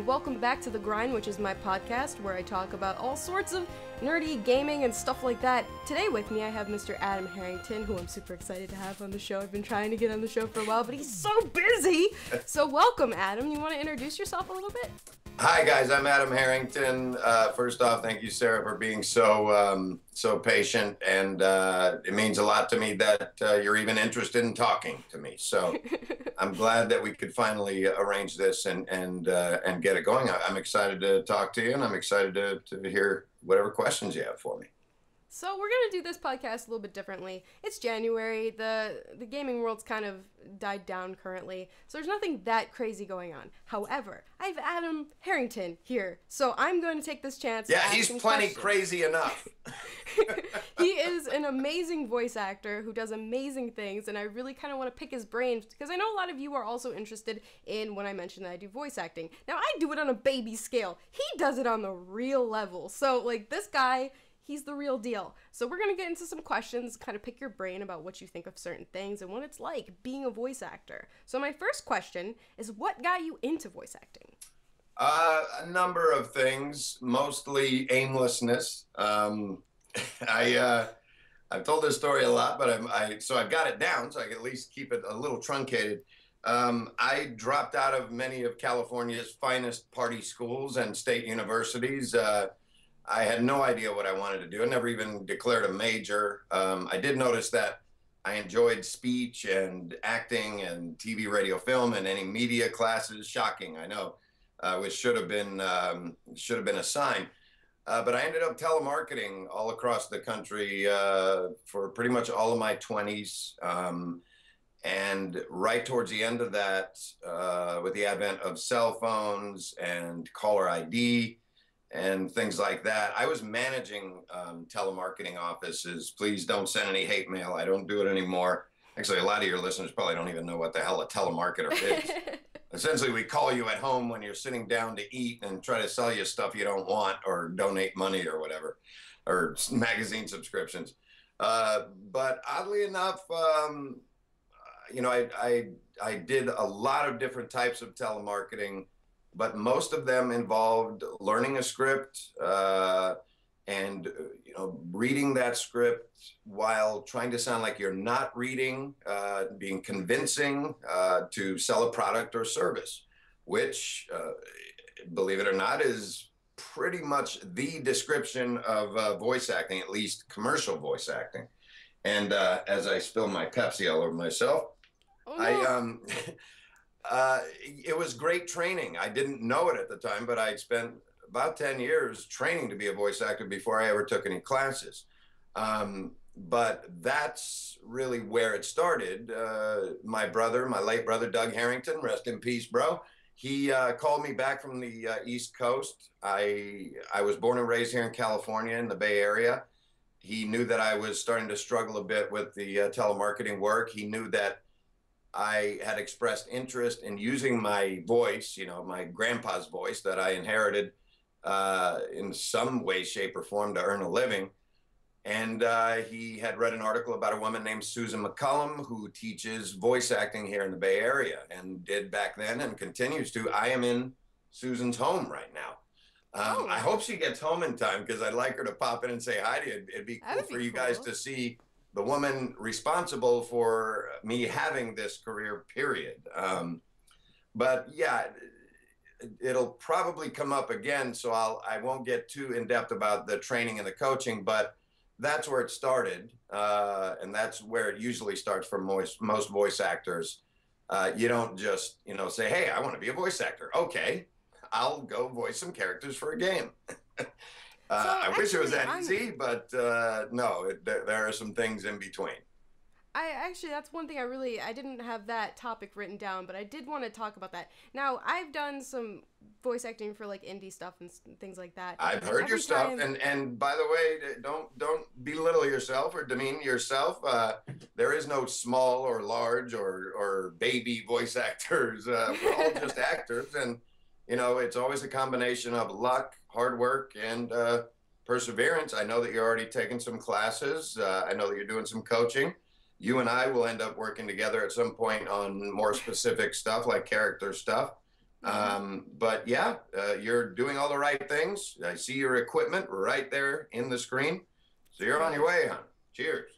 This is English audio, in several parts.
welcome back to The Grind, which is my podcast where I talk about all sorts of nerdy gaming and stuff like that. Today with me I have Mr. Adam Harrington, who I'm super excited to have on the show. I've been trying to get on the show for a while, but he's so busy! So welcome, Adam. You want to introduce yourself a little bit? Hi guys, I'm Adam Harrington. First off, thank you, Sarah, for being so patient, and it means a lot to me that you're even interested in talking to me. So I'm glad that we could finally arrange this and get it going. I'm excited to talk to you, and I'm excited to hear whatever questions you have for me. So we're going to do this podcast a little bit differently. It's January. The gaming world's kind of died down currently, so there's nothing that crazy going on. However, I have Adam Harrington here, so I'm going to take this chance to ask he's him plenty questions. crazy enough. He is an amazing voice actor who does amazing things, and I really kind of want to pick his brain because I know a lot of you are also interested in when I mentioned that I do voice acting. Now, I do it on a baby scale. He does it on the real level. So, like, this guy, he's the real deal. So we're going to get into some questions, kind of pick your brain about what you think of certain things and what it's like being a voice actor. So my first question is, what got you into voice acting? A number of things, mostly aimlessness. I've told this story a lot, but so I've got it down, so I can at least keep it a little truncated. I dropped out of many of California's finest party schools and state universities. I had no idea what I wanted to do. I never even declared a major. I did notice that I enjoyed speech and acting and TV, radio, film, and any media classes. Shocking, I know, which should have been a sign. But I ended up telemarketing all across the country for pretty much all of my 20s. And right towards the end of that, with the advent of cell phones and caller ID and things like that, I was managing telemarketing offices. Please don't send any hate mail. I don't do it anymore. Actually, a lot of your listeners probably don't even know what the hell a telemarketer is. Essentially, we call you at home when you're sitting down to eat and try to sell you stuff you don't want or donate money or whatever, or magazine subscriptions. But oddly enough, you know, I did a lot of different types of telemarketing, but most of them involved learning a script and you know, reading that script while trying to sound like you're not reading, being convincing to sell a product or service, which, believe it or not, is pretty much the description of voice acting, at least commercial voice acting. And as I spill my Pepsi all over myself, Oh, no. It was great training. I didn't know it at the time, but I spent about 10 years training to be a voice actor before I ever took any classes. But that's really where it started. My late brother, Doug Harrington, rest in peace, bro. He called me back from the East Coast. I was born and raised here in California in the Bay Area. He knew that I was starting to struggle a bit with the telemarketing work. He knew that I had expressed interest in using my voice, you know, my grandpa's voice that I inherited in some way, shape, or form to earn a living. And he had read an article about a woman named Susan McCullum who teaches voice acting here in the Bay Area and did back then and continues to. I am in Susan's home right now. I hope she gets home in time because I'd like her to pop in and say hi to you. It'd be cool for you guys to see the woman responsible for me having this career, period. But yeah, it'll probably come up again, so I won't get too in-depth about the training and the coaching, but that's where it started, and that's where it usually starts for most voice actors. You don't just, you know, say, hey, I want to be a voice actor. Okay, I'll go voice some characters for a game. I wish it was that easy, but no, there are some things in between. That's one thing I didn't have that topic written down, but I did want to talk about that. Now, I've done some voice acting for like indie stuff and things like that. I've heard your stuff, and by the way, don't belittle yourself or demean yourself. There is no small or large or baby voice actors. We're all just actors, and you know, it's always a combination of luck, hard work, and perseverance. I know that you're already taking some classes. I know that you're doing some coaching. You and I will end up working together at some point on more specific stuff like character stuff. But yeah, you're doing all the right things. I see your equipment right there in the screen. So you're on your way, hon. Cheers.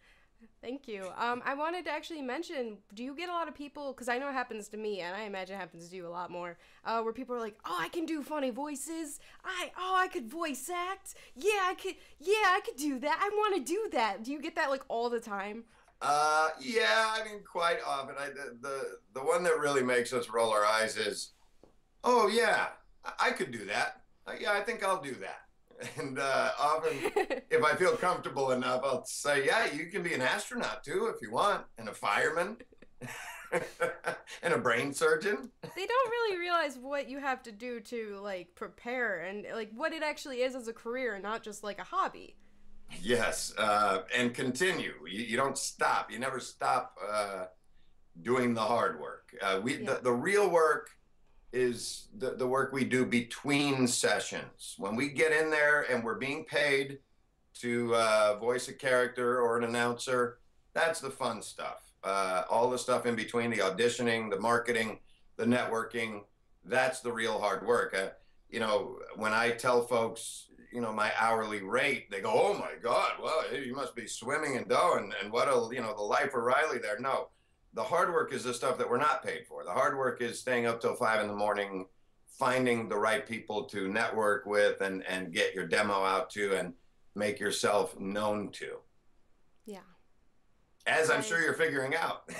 Thank you. I wanted to actually mention, do you get a lot of people, because I know it happens to me, and I imagine it happens to you a lot more, where people are like, oh, I can do funny voices. I could voice act. Yeah, I could do that. I want to do that. Do you get that like all the time? Yeah, I mean, quite often. The one that really makes us roll our eyes is, oh yeah, I could do that. Yeah, I think I'll do that. And often, if I feel comfortable enough, I'll say, yeah, you can be an astronaut too if you want, and a fireman, and a brain surgeon. They don't really realize what you have to do to like prepare and like what it actually is as a career and not just like a hobby. Yes, and continue. You don't stop. You never stop doing the hard work. The real work is the work we do between sessions. When we get in there and we're being paid to voice a character or an announcer, that's the fun stuff. All the stuff in between, the auditioning, the marketing, the networking, that's the real hard work. You know, when I tell folks, you know, my hourly rate, they go, oh my God, well, you must be swimming in dough and what a, you know, the life of Riley there. No. The hard work is the stuff that we're not paid for. The hard work is staying up till 5 in the morning, finding the right people to network with and get your demo out to and make yourself known to. Yeah. As I'm sure you're figuring out.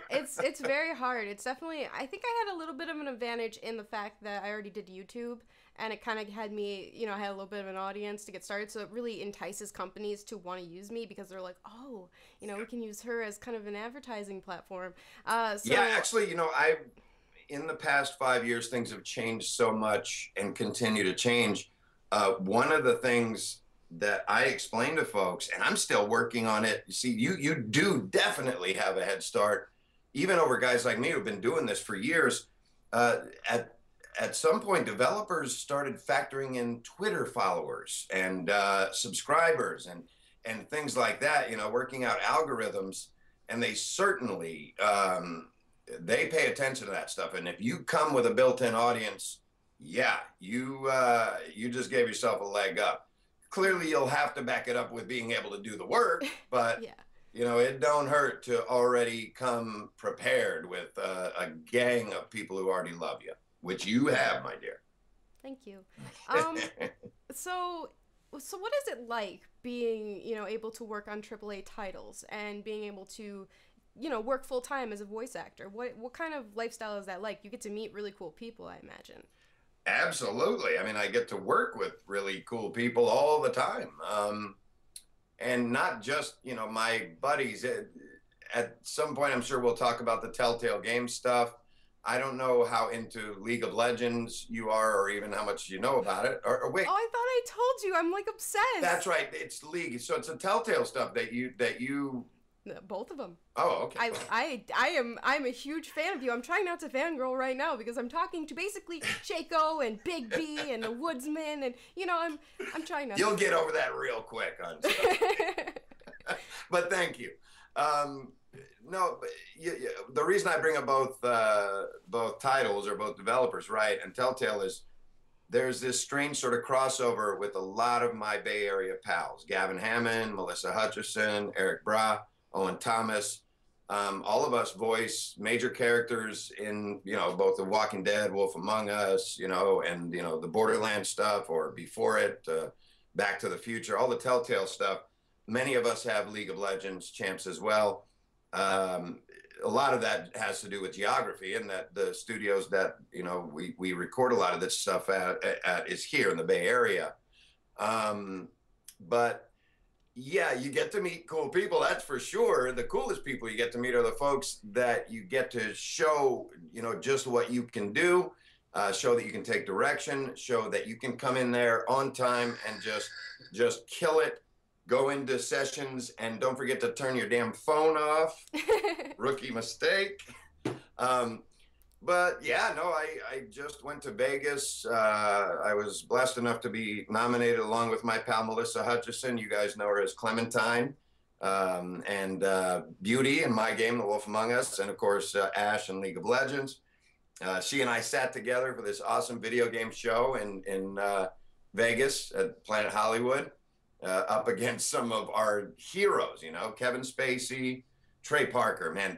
It's very hard. It's definitely, I think I had a little bit of an advantage in the fact that I already did YouTube and it kind of had me, you know, I had a little bit of an audience to get started. So it really entices companies to want to use me because they're like, oh, you know, we can use her as kind of an advertising platform. Yeah, actually, you know, in the past 5 years, things have changed so much and continue to change. One of the things that I explain to folks, and I'm still working on it. You see, you do definitely have a head start, even over guys like me who've been doing this for years. At some point, developers started factoring in Twitter followers and subscribers and things like that. You know, working out algorithms, and they certainly they pay attention to that stuff. And if you come with a built-in audience, yeah, you just gave yourself a leg up. Clearly, you'll have to back it up with being able to do the work, but yeah. You know, it don't hurt to already come prepared with a gang of people who already love you, which you have, my dear. Thank you. So what is it like being, you know, able to work on AAA titles and being able to, you know, work full time as a voice actor? What kind of lifestyle is that like? You get to meet really cool people, I imagine. Absolutely. I mean, I get to work with really cool people all the time. And not just, you know, my buddies. At some point, I'm sure we'll talk about the Telltale Games stuff. I don't know how into League of Legends you are or even how much you know about it. Or wait. Oh, I thought I told you. I'm like obsessed. That's right. It's League. So it's the Telltale stuff that you both of them. Oh, okay. I'm a huge fan of you. I'm trying not to fangirl right now because I'm talking to basically Shaco and Big B and the Woodsman and you know I'm trying not. You'll get over that real quick on stuff. But thank you. No, but the reason I bring up both titles or both developers, right, and Telltale is there's this strange sort of crossover with a lot of my Bay Area pals: Gavin Hammond, Melissa Hutcherson, Eric Bra, Owen Thomas. All of us voice major characters in, you know, both The Walking Dead, Wolf Among Us, you know, and, you know, the Borderlands stuff or before it, Back to the Future, all the Telltale stuff. Many of us have League of Legends champs as well. A lot of that has to do with geography and that the studios that, you know, we record a lot of this stuff at is here in the Bay Area. But yeah, you get to meet cool people, that's for sure. The coolest people you get to meet are the folks that you get to show, you know, just what you can do, show that you can take direction, show that you can come in there on time and just kill it, go into sessions, and don't forget to turn your damn phone off. Rookie mistake. But yeah, no, I just went to Vegas. I was blessed enough to be nominated along with my pal Melissa Hutcherson. You guys know her as Clementine, and Beauty in my game, The Wolf Among Us, and of course Ash in League of Legends. She and I sat together for this awesome video game show in Vegas at Planet Hollywood, up against some of our heroes, you know, Kevin Spacey, Trey Parker. Man,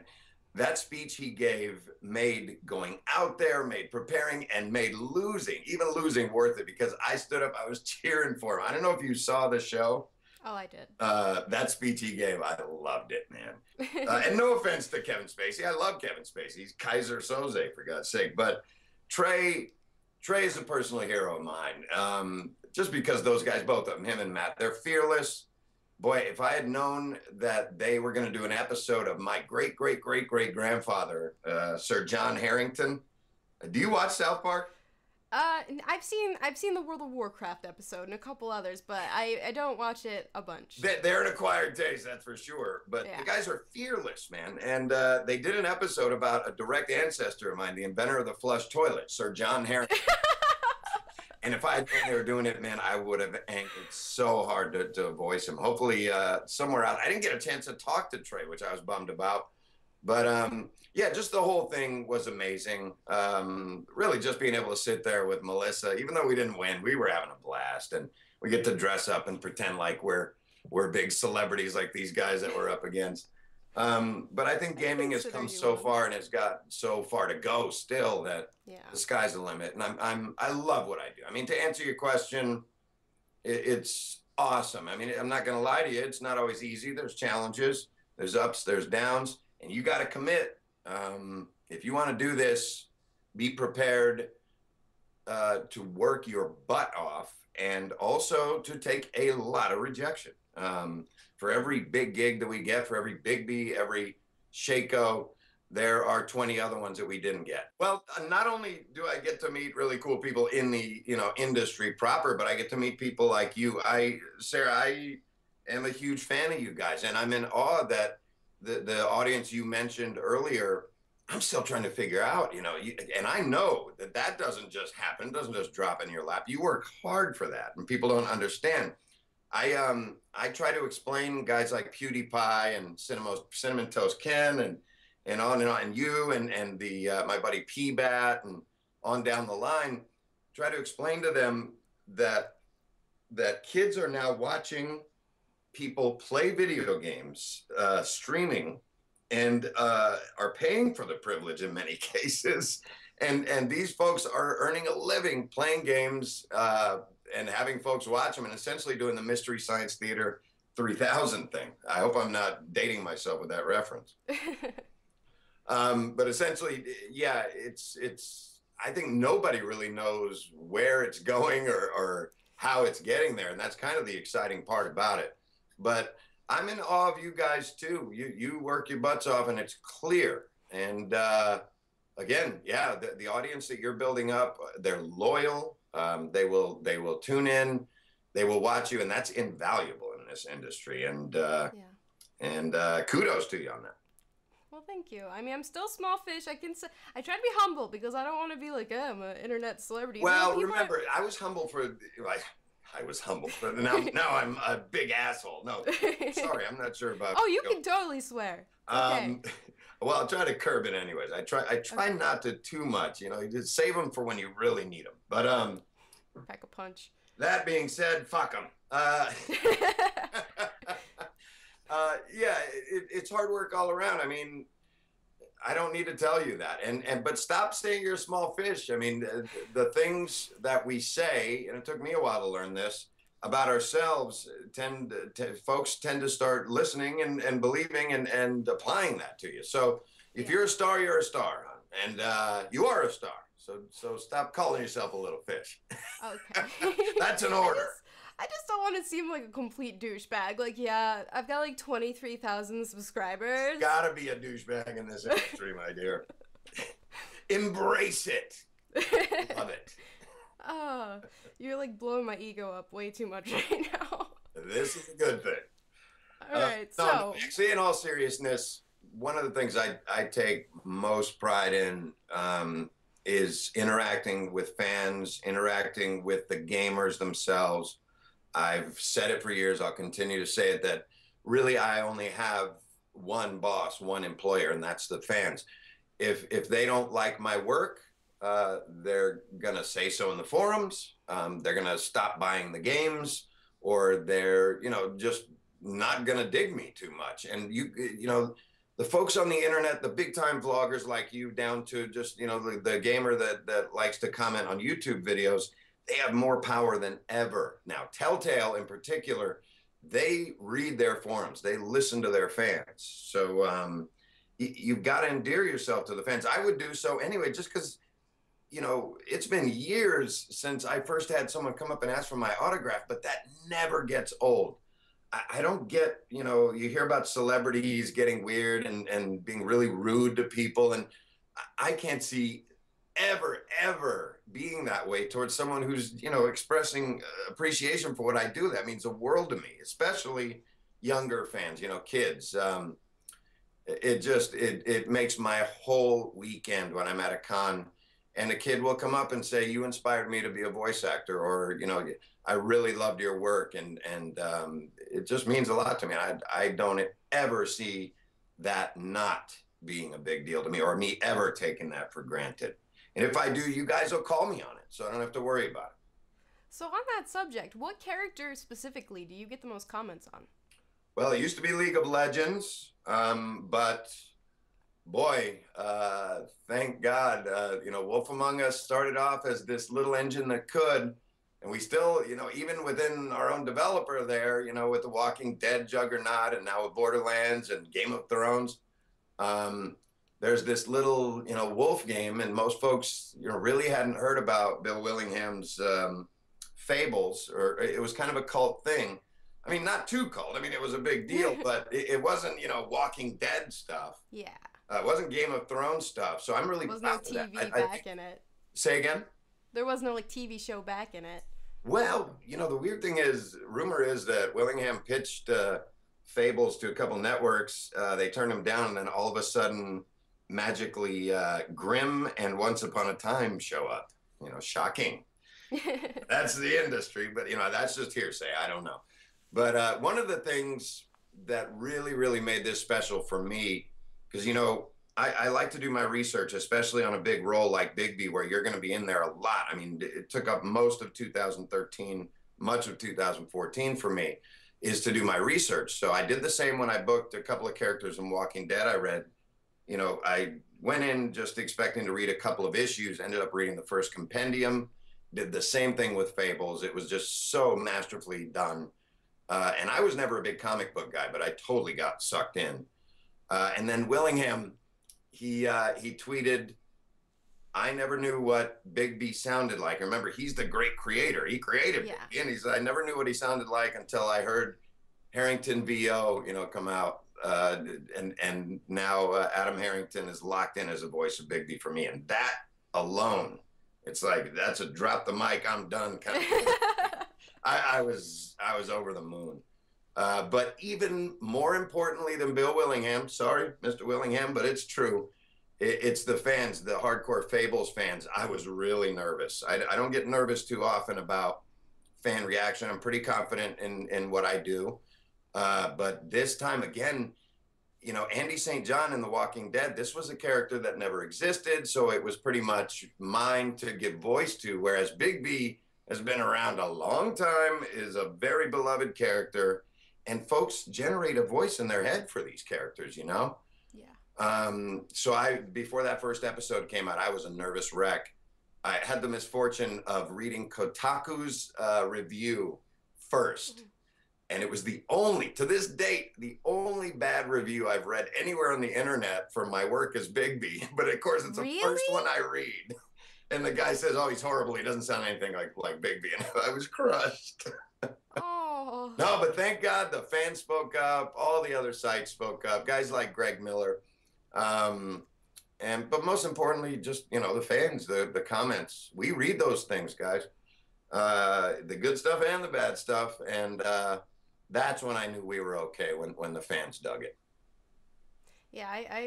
that speech he gave made going out there, made preparing, and made losing, even losing, worth it, because I stood up, I was cheering for him. I don't know if you saw the show. Oh, I did. That speech he gave, I loved it, man. And no offense to Kevin Spacey. I love Kevin Spacey. He's Kaiser Soze, for God's sake. But Trey is a personal hero of mine. Just because those guys, both of them, him and Matt, they're fearless. Boy, if I had known that they were going to do an episode of my great-great-great-great-grandfather, Sir John Harrington. Do you watch South Park? I've seen the World of Warcraft episode and a couple others, but I don't watch it a bunch. They're an acquired taste, that's for sure. But yeah, the guys are fearless, man. And they did an episode about a direct ancestor of mine, the inventor of the flush toilet, Sir John Harrington. And if I had known they were doing it, man, I would have anchored so hard to voice him. Hopefully, somewhere out. I didn't get a chance to talk to Trey, which I was bummed about. But yeah, just the whole thing was amazing. Really just being able to sit there with Melissa, even though we didn't win, we were having a blast. And we get to dress up and pretend like we're big celebrities like these guys that we're up against. But I think gaming has come so far and has got so far to go still that the sky's the limit. And I love what I do. I mean, to answer your question, it's awesome. I mean, I'm not going to lie to you. It's not always easy. There's challenges, there's ups, there's downs. And you got to commit. If you want to do this, be prepared to work your butt off and also to take a lot of rejection. For every big gig that we get, for every Big B, every Shaco, there are 20 other ones that we didn't get. Well, not only do I get to meet really cool people in the industry proper, but I get to meet people like you. Sarah, I am a huge fan of you guys, and I'm in awe that the audience you mentioned earlier, I'm still trying to figure out, and I know that doesn't just happen, doesn't just drop in your lap. You work hard for that, and people don't understand. I try to explain guys like PewDiePie and Cinnamon Toast Ken and on, and you and the my buddy P-Bat and on down the line, try to explain to them that kids are now watching people play video games, streaming, and are paying for the privilege in many cases. And these folks are earning a living playing games and having folks watch them and essentially doing the Mystery Science Theater 3000 thing. I hope I'm not dating myself with that reference. But essentially, yeah, it's. I think nobody really knows where it's going or how it's getting there. And that's kind of the exciting part about it. But I'm in awe of you guys too. You work your butts off, and it's clear. And again, yeah, the audience that you're building up, they're loyal. They will tune in, they will watch you, and that's invaluable in this industry. And kudos to you on that. Well, thank you. I mean, I'm still small fish. I try to be humble because I don't want to be like, I'm an internet celebrity. Well, remember, I was humble for now I'm a big asshole. No, sorry, I'm not sure about. Oh, you can totally swear. Okay. Well, I'll try to curb it anyways. I try not to too much. You just save them for when you really need them. But pack a punch. That being said, fuck them. Yeah, it's hard work all around. I mean, I don't need to tell you that. But stop saying you're a small fish. I mean, the things that we say, and it took me a while to learn this about ourselves, folks tend to start listening and believing and applying that to you. So if you're a star, you're a star, and you are a star. So stop calling yourself a little fish. Okay. That's an order. I just don't want to seem like a complete douchebag. Like, yeah, I've got like 23,000 subscribers. Gotta be a douchebag in this industry, my dear. Embrace it. Love it. Oh, you're like blowing my ego up way too much right now. This is a good thing. All right, no, actually, in all seriousness, one of the things I take most pride in is interacting with fans, interacting with the gamers themselves. I've said it for years. I'll continue to say it, that really I only have one boss, one employer, and that's the fans. If they don't like my work, they're going to say so in the forums. They're going to stop buying the games, or they're, just not going to dig me too much. And the folks on the internet, the big time vloggers like you, down to just, the gamer that likes to comment on YouTube videos, they have more power than ever. Now, Telltale in particular, they read their forums, they listen to their fans. So you've got to endear yourself to the fans. I would do so anyway, just because, it's been years since I first had someone come up and ask for my autograph, but that never gets old. I don't get, you hear about celebrities getting weird and being really rude to people. And I can't see ever being that way towards someone who's, expressing appreciation for what I do. That means the world to me, especially younger fans, kids. It makes my whole weekend when I'm at a con and a kid will come up and say, you inspired me to be a voice actor, or, I really loved your work. And it just means a lot to me. I don't ever see that not being a big deal to me, or me ever taking that for granted. And if I do, you guys will call me on it, so I don't have to worry about it. So on that subject, what character specifically do you get the most comments on? Well, it used to be League of Legends, but boy, thank God, Wolf Among Us started off as this little engine that could, and we still, even within our own developer there, with the Walking Dead juggernaut, and now with Borderlands and Game of Thrones, there's this little, Wolf game, and most folks, really hadn't heard about Bill Willingham's Fables, or it was kind of a cult thing. I mean, not too cult. I mean, it was a big deal, but it wasn't, Walking Dead stuff. Yeah. It wasn't Game of Thrones stuff. So I'm really There was no TV back in it. Say again? There was no TV show back in it. Well, the weird thing is, rumor is that Willingham pitched Fables to a couple networks. They turned him down, and then all of a sudden, magically, Grimm and Once Upon a Time show up. Shocking. That's the industry, but that's just hearsay. I don't know. But one of the things that really made this special for me, because I like to do my research, especially on a big role like Bigby, where you're going to be in there a lot. I mean, it took up most of 2013, much of 2014 for me, is to do my research. So I did the same when I booked a couple of characters in Walking Dead. I read, I went in just expecting to read a couple of issues, ended up reading the first compendium, did the same thing with Fables. It was just so masterfully done. And I was never a big comic book guy, but I totally got sucked in. And then Willingham, he tweeted, I never knew what Bigby sounded like. Remember, he's the great creator. He created Bigby, and he said, I never knew what he sounded like until I heard Harrington VO, come out. And now Adam Harrington is locked in as a voice of Bigby for me. And that alone, it's like, that's a drop the mic, I'm done kind of thing. I was over the moon. But even more importantly than Bill Willingham, sorry, Mr. Willingham, but it's true. It's the fans, the hardcore Fables fans. I was really nervous. I don't get nervous too often about fan reaction. I'm pretty confident in what I do. But this time again, Andy St. John in The Walking Dead, this was a character that never existed. So it was pretty much mine to give voice to. Whereas Bigby has been around a long time, is a very beloved character. And folks generate a voice in their head for these characters, Yeah. So before that first episode came out, I was a nervous wreck. I had the misfortune of reading Kotaku's review first. And it was to this date, the only bad review I've read anywhere on the internet for my work as Bigby. But of course, it's the first one I read. And the guy says, oh, he's horrible. He doesn't sound anything like Bigby. And I was crushed. Oh. No, but thank God the fans spoke up. All the other sites spoke up. Guys like Greg Miller. But most importantly, just, the fans, the comments. We read those things, guys. The good stuff and the bad stuff. And that's when I knew we were okay, when the fans dug it. Yeah,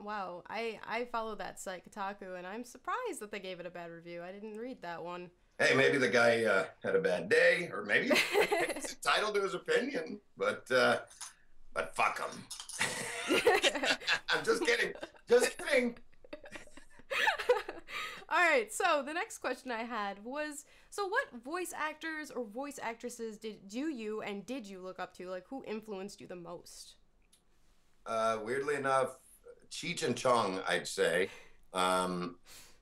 wow. I follow that site, Kotaku, and I'm surprised that they gave it a bad review. I didn't read that one. Hey, maybe the guy had a bad day, or maybe it's entitled to his opinion, but fuck him. I'm just kidding. Just kidding. All right, So the next question I had was, so what voice actors or voice actresses did you look up to? Like, who influenced you the most? Weirdly enough, Cheech and Chong, I'd say. Do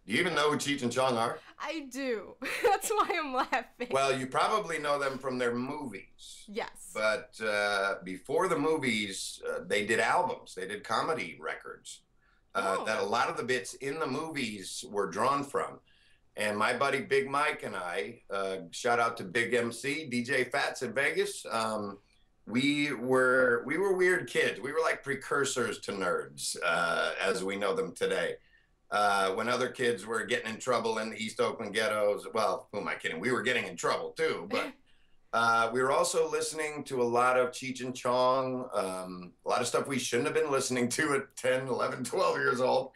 you even know who Cheech and Chong are? I do. That's why I'm laughing. Well, you probably know them from their movies. Yes. But before the movies, they did albums. They did comedy records that a lot of the bits in the movies were drawn from. And my buddy Big Mike and I, shout out to Big MC, DJ Fats in Vegas. We were weird kids. We were like precursors to nerds, as we know them today. When other kids were getting in trouble in the East Oakland ghettos, well, who am I kidding? We were getting in trouble too, but we were also listening to a lot of Cheech and Chong, a lot of stuff we shouldn't have been listening to at 10, 11, 12 years old.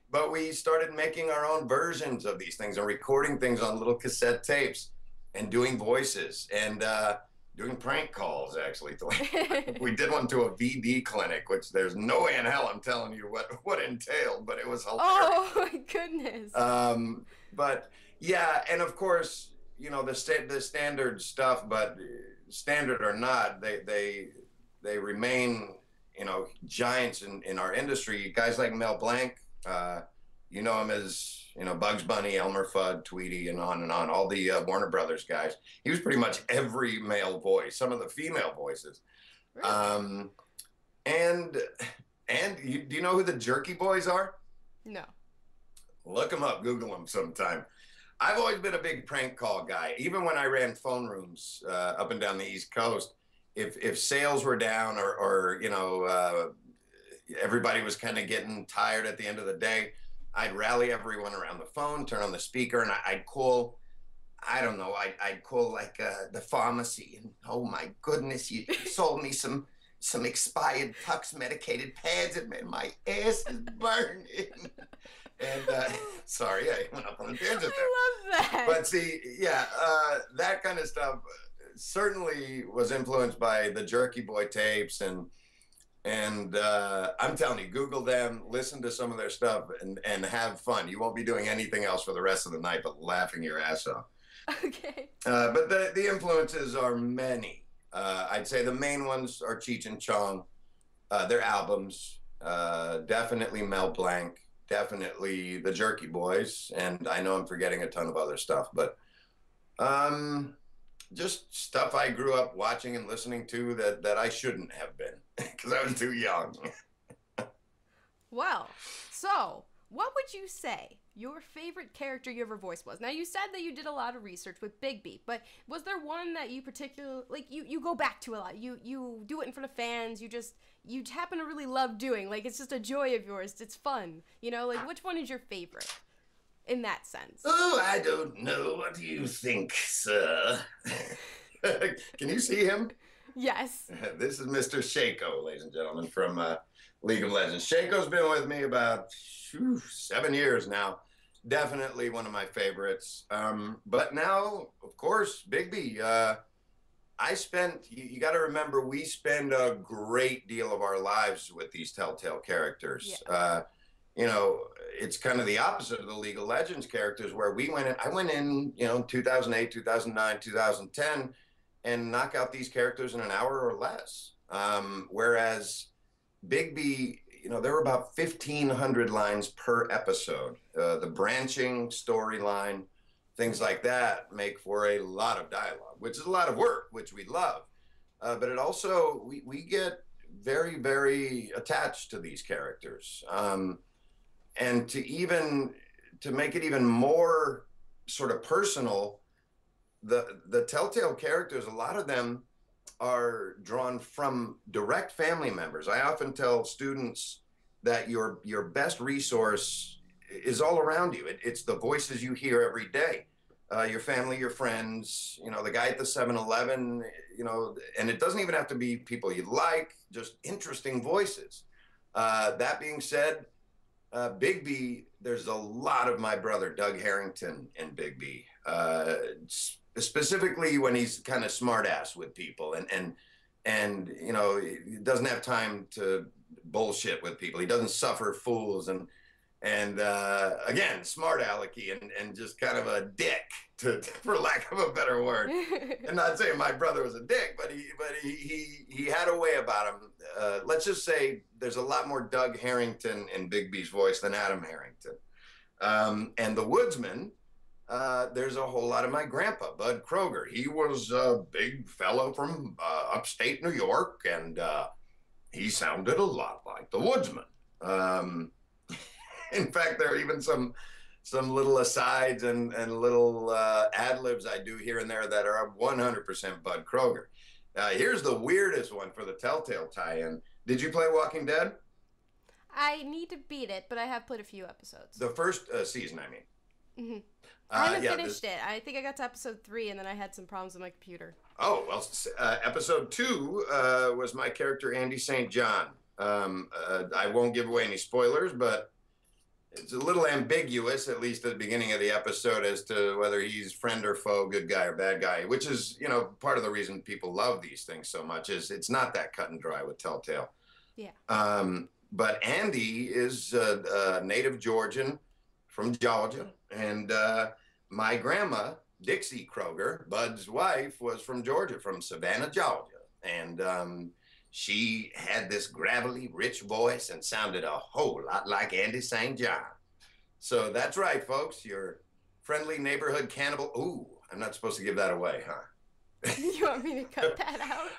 But we started making our own versions of these things and recording things on little cassette tapes and doing voices and doing prank calls, actually. We did one to a VD clinic, which there's no way in hell I'm telling you what entailed, but it was hilarious. Oh, my goodness. But, yeah, and of course, you know, the standard stuff, but standard or not, they remain, you know, giants in our industry. Guys like Mel Blanc, you know him as, you know, Bugs Bunny, Elmer Fudd, Tweety, and on, all the Warner Brothers guys. He was pretty much every male voice, some of the female voices. Really? Do you know who the Jerky Boys are? No. Look them up, Google them sometime. I've always been a big prank call guy. Even when I ran phone rooms up and down the East Coast, if sales were down or you know, everybody was kind of getting tired at the end of the day, I'd rally everyone around the phone, turn on the speaker, and I'd call, I don't know, I'd call like the pharmacy, and oh my goodness, you sold me some expired Tux medicated pads, and my ass is burning. And sorry, I went up on a tangent there. I love that. But see, yeah, that kind of stuff certainly was influenced by the Jerky Boy tapes, and I'm telling you, Google them, listen to some of their stuff, and have fun. You won't be doing anything else for the rest of the night but laughing your ass off. Okay. But the influences are many. I'd say the main ones are Cheech and Chong, their albums, definitely Mel Blanc, definitely the Jerky Boys, and I know I'm forgetting a ton of other stuff, but just stuff I grew up watching and listening to that I shouldn't have been because I was too young. Well, so what would you say your favorite character you ever voiced was? Now, you said that you did a lot of research with Bigby, but was there one that you particularly, like, you go back to a lot? You do it in front of fans, you happen to really love doing, like, it's just a joy of yours, it's fun, you know? Like, which one is your favorite in that sense? Oh, I don't know. What do you think, sir? Can you see him? Yes. This is Mr. Shaco, ladies and gentlemen, from League of Legends. Shaco's been with me about 7 years now. Definitely one of my favorites. But now, of course, Bigby. You got to remember, we spend a great deal of our lives with these Telltale characters. Yeah. You know, it's kind of the opposite of the League of Legends characters, where I went in, you know, 2008, 2009, 2010, and knock out these characters in an hour or less. Whereas Bigby, you know, there were about 1,500 lines per episode. The branching storyline, things like that make for a lot of dialogue, which is a lot of work, which we love. But it also, we get very, very attached to these characters. And to make it even more sort of personal, the Telltale characters, a lot of them are drawn from direct family members. I often tell students that your best resource is all around you. It's the voices you hear every day, your family, your friends, you know, the guy at the 7-Eleven, you know, and it doesn't even have to be people you like, just interesting voices. That being said, Bigby, there's a lot of my brother Doug Harrington in Bigby, specifically when he's kind of smart ass with people and you know, he doesn't have time to bullshit with people. He doesn't suffer fools, and And again, smart alecky and just kind of a dick, for lack of a better word. I'm not saying my brother was a dick, but he had a way about him. Let's just say there's a lot more Doug Harrington in Big B's voice than Adam Harrington. And the Woodsman, there's a whole lot of my grandpa, Bud Kroger. He was a big fellow from upstate New York, and he sounded a lot like the Woodsman. In fact, there are even some little asides and little ad libs I do here and there that are 100% Bud Kroger. Here's the weirdest one for the Telltale tie-in. Did you play Walking Dead? I need to beat it, but I have played a few episodes. The first season, I mean. Mm-hmm. I haven't finished it. I think I got to episode 3, and then I had some problems with my computer. Oh, well, episode 2 was my character, Andy St. John. I won't give away any spoilers, but it's a little ambiguous, at least at the beginning of the episode, as to whether he's friend or foe, good guy or bad guy, which is, you know, part of the reason people love these things so much is it's not that cut and dry with Telltale. Yeah. But Andy is a native Georgian from Georgia, and my grandma, Dixie Kroger, Bud's wife, was from Georgia, from Savannah, Georgia, and she had this gravelly, rich voice and sounded a whole lot like Andy St. John. So that's right, folks, your friendly neighborhood cannibal. Ooh, I'm not supposed to give that away, huh? You want me to cut that out?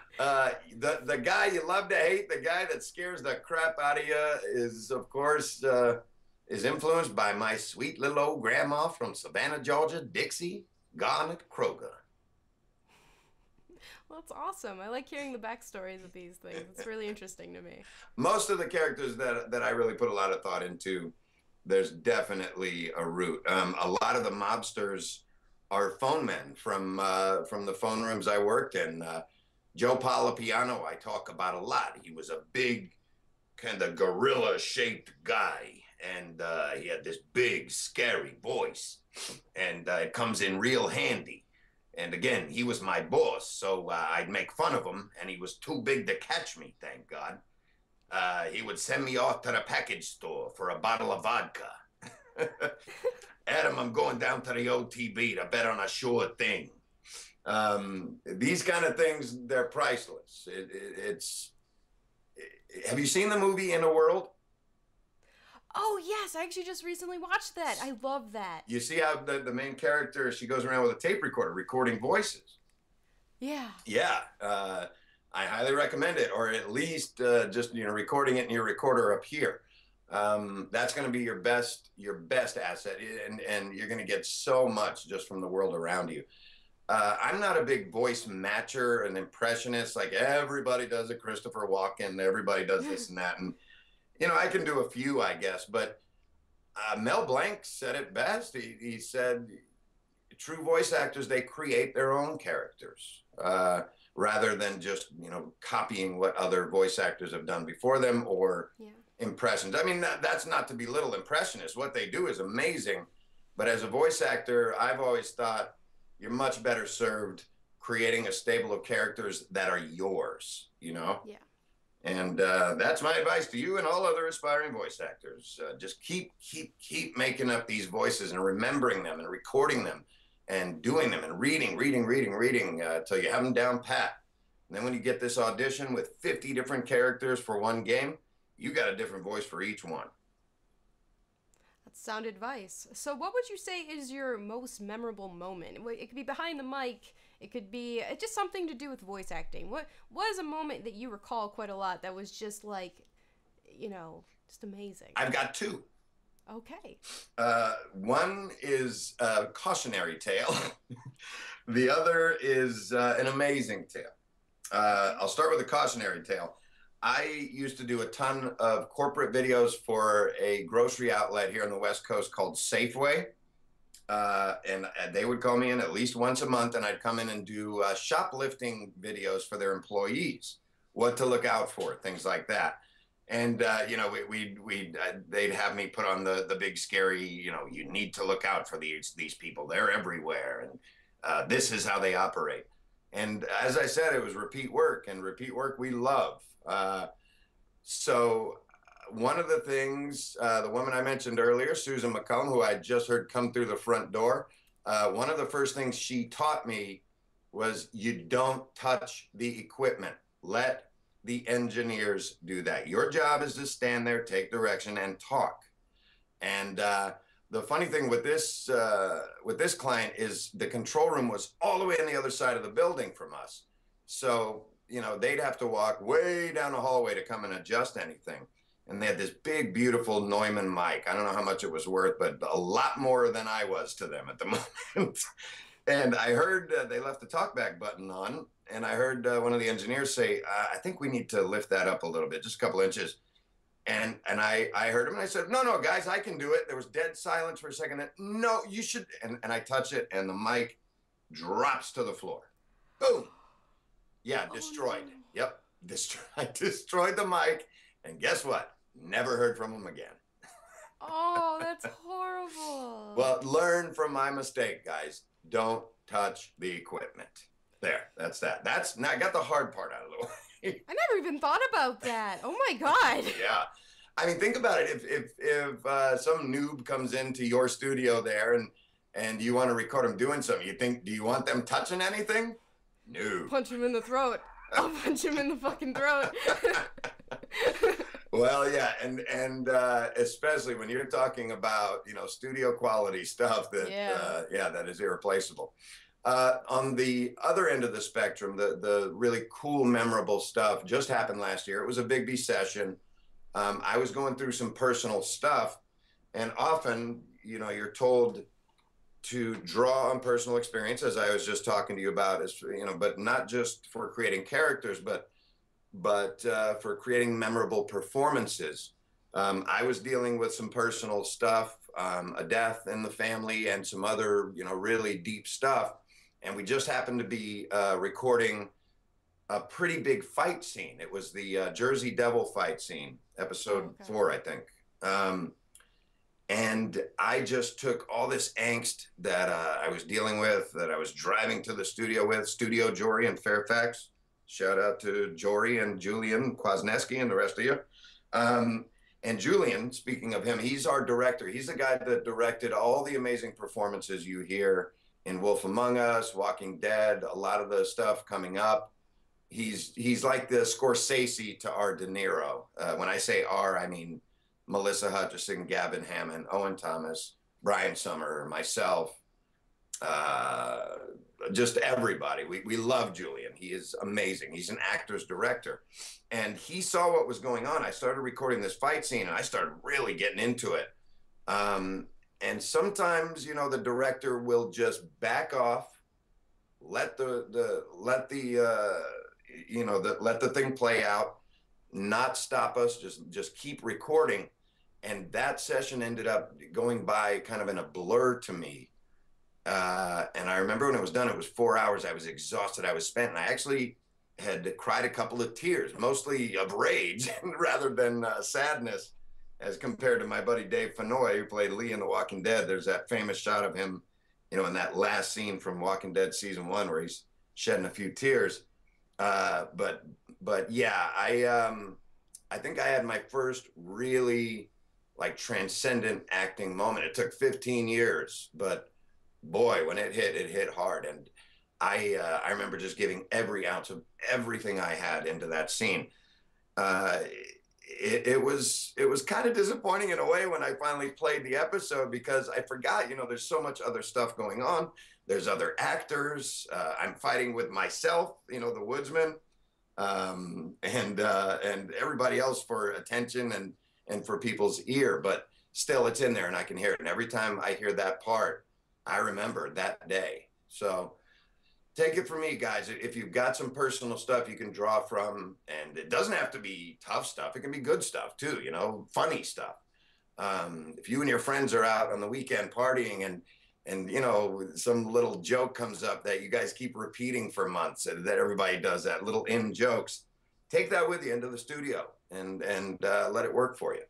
The guy you love to hate, the guy that scares the crap out of you is, of course, is influenced by my sweet little old grandma from Savannah, Georgia, Dixie Garnet Kroger. Well, that's awesome. I like hearing the backstories of these things. It's really interesting to me. Most of the characters that I really put a lot of thought into, there's definitely a root. A lot of the mobsters are phone men from the phone rooms I worked in. Joe Polipiano, I talk about a lot. He was a big, kind of gorilla-shaped guy, and he had this big, scary voice, and it comes in real handy. And again, he was my boss, so I'd make fun of him, and he was too big to catch me, thank God. He would send me off to the package store for a bottle of vodka. Adam, I'm going down to the OTB to bet on a sure thing. These kind of things, they're priceless. Have you seen the movie In a World? Oh, yes. I actually just recently watched that. I love that. You see how the main character, she goes around with a tape recorder recording voices. Yeah. Yeah. I highly recommend it, or at least just, you know, recording it in your recorder up here. That's going to be your best asset, and you're going to get so much just from the world around you. I'm not a big voice matcher and impressionist. Like everybody does a Christopher Walken, everybody does this and that, and you know, I can do a few, I guess, but Mel Blanc said it best. He said, true voice actors, they create their own characters rather than just, you know, copying what other voice actors have done before them or impressions. I mean, that's not to belittle impressionists. What they do is amazing. But as a voice actor, I've always thought you're much better served creating a stable of characters that are yours, you know? Yeah. And that's my advice to you and all other aspiring voice actors. Just keep making up these voices and remembering them and recording them and doing them and reading till you have them down pat. And then when you get this audition with 50 different characters for one game, you got a different voice for each one. That's sound advice. So what would you say is your most memorable moment? It could be behind the mic. It could be just something to do with voice acting. What is a moment that you recall quite a lot that was just like, you know, just amazing? I've got two. Okay. One is a cautionary tale. The other is an amazing tale. I'll start with a cautionary tale. I used to do a ton of corporate videos for a grocery outlet here on the West Coast called Safeway. And they would call me in at least once a month, and I'd come in and do shoplifting videos for their employees, what to look out for, things like that. And you know, they'd have me put on the big scary, you know, you need to look out for these people. They're everywhere, and this is how they operate. And as I said, it was repeat work, and repeat work we love. So one of the things, the woman I mentioned earlier, Susan McComb, who I just heard come through the front door, one of the first things she taught me was you don't touch the equipment. Let the engineers do that. Your job is to stand there, take direction, and talk. And the funny thing with this client is the control room was all the way on the other side of the building from us. So, you know, they'd have to walk way down the hallway to come and adjust anything. And they had this big, beautiful Neumann mic. I don't know how much it was worth, but a lot more than I was to them at the moment. And I heard they left the talkback button on, and I heard one of the engineers say, I think we need to lift that up a little bit, just a couple inches. And I heard him, and I said, no, guys, I can do it. There was dead silence for a second. And, no, you should. And I touch it, and the mic drops to the floor. Boom. Yeah, destroyed. Oh, no. Yep. I destroyed the mic. And guess what? Never heard from him again. Oh, that's horrible. Well, learn from my mistake, guys. Don't touch the equipment. There, that's that. Now I got the hard part out of the way. I never even thought about that. Oh my God. Yeah. I mean, think about it. If some noob comes into your studio there and you want to record them doing something, do you want them touching anything? No. Punch him in the throat. I'll punch him in the fucking throat. Well, yeah, and especially when you're talking about, you know, studio quality stuff that that is irreplaceable. On the other end of the spectrum, the really cool, memorable stuff just happened last year. It was a Big B session. I was going through some personal stuff, and often, you know, you're told to draw on personal experience, as I was just talking to you about, as you know, but not just for creating characters, but for creating memorable performances. I was dealing with some personal stuff, a death in the family, and some other, you know, really deep stuff. And we just happened to be recording a pretty big fight scene. It was the Jersey Devil fight scene, episode 4, I think. And I just took all this angst that I was dealing with, that I was driving to the studio with, Studio Jory in Fairfax. Shout out to Jory and Julian Kwasniewski and the rest of you. And Julian, speaking of him, he's our director. He's the guy that directed all the amazing performances you hear in Wolf Among Us, Walking Dead, a lot of the stuff coming up. He's like the Scorsese to our De Niro. When I say our, I mean Melissa Hutchison, Gavin Hammond, Owen Thomas, Brian Summer, myself, just everybody. We love Julian. He is amazing. He's an actor's director. And he saw what was going on. I started recording this fight scene, and I started really getting into it. And sometimes, you know, the director will just back off, let the thing play out, not stop us, just keep recording. And that session ended up going by kind of in a blur to me. And I remember when it was done, it was 4 hours. I was exhausted. I was spent. And I actually had cried a couple of tears, mostly of rage rather than sadness, as compared to my buddy Dave Fennoy, who played Lee in The Walking Dead. There's that famous shot of him, you know, in that last scene from Walking Dead season 1 where he's shedding a few tears. But yeah, I think I had my first really like transcendent acting moment. It took 15 years, but boy, when it hit hard. And I remember just giving every ounce of everything I had into that scene. It was kind of disappointing in a way when I finally played the episode, because I forgot, you know, there's so much other stuff going on. There's other actors. I'm fighting with myself, you know, the woodsman, and everybody else for attention and for people's ear. But still, it's in there, and I can hear it. And every time I hear that part, I remember that day. So take it from me, guys. If you've got some personal stuff you can draw from, and it doesn't have to be tough stuff. It can be good stuff too, you know, funny stuff. If you and your friends are out on the weekend partying and you know, some little joke comes up that you guys keep repeating for months, and that everybody does that, little in jokes, take that with you into the studio and let it work for you.